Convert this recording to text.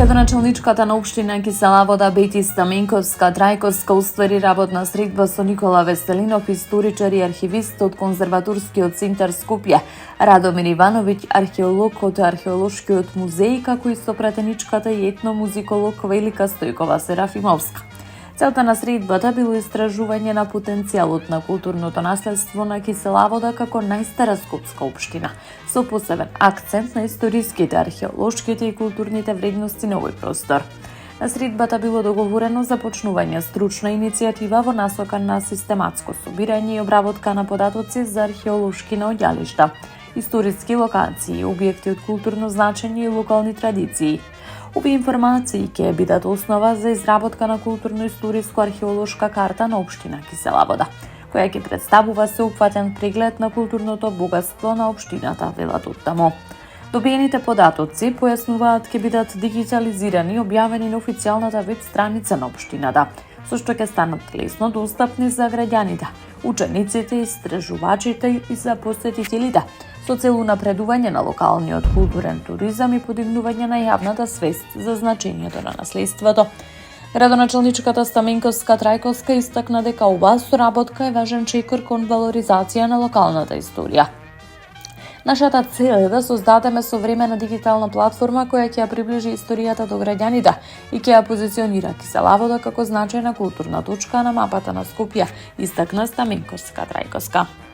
Градоначалничката на општина Кисела Вода Бети Стаменковска Трајковска уствари работна средба со Никола Веселинов, историчар и архивист од Конзерваторскиот центар Скопје, Радомир Ивановиќ, археолог од Археолошкиот музеј, како и со пратеничката и етномузиколог Велика Стојкова Серафимовска. Целта на средбата било истражување на потенцијалот на културното наследство на Кисела Вода како најстара скопска општина, со посебен акцент на историските, археолошките и културните вредности на овој простор. На средбата било договорено започнување стручна иницијатива во насока на систематско собирање и обработка на податоци за археолошки наоѓалишта, историски локации, објекти од културно значење и локални традиции. Овие информации ќе бидат основа за изработка на културно-историско-археолошка карта на општина Кисела Вода, која ќе представува сеопфатен преглед на културното богатство на општината, велат оттаму. Добиените податоци, појаснуваат, ќе бидат дигитализирани и објавени на официјалната веб страница на општината, со што ќе станат лесно достапни за граѓаните, учениците, истражувачите и за посетителите, со цел унапредување на локалниот културен туризам и подигнување на јавната свест за значењето на наследството. Градоначалничката Стаменковска Трајковска истакна дека оваа соработка е важен чекор кон валоризација на локалната историја. Нашата цел е да создадеме современа дигитална платформа која ќе ја приближи историјата до граѓаните и ќе ја позиционира Кисела Вода како значајна културна точка на мапата на Скопје, истакна Стаменковска Трајковска.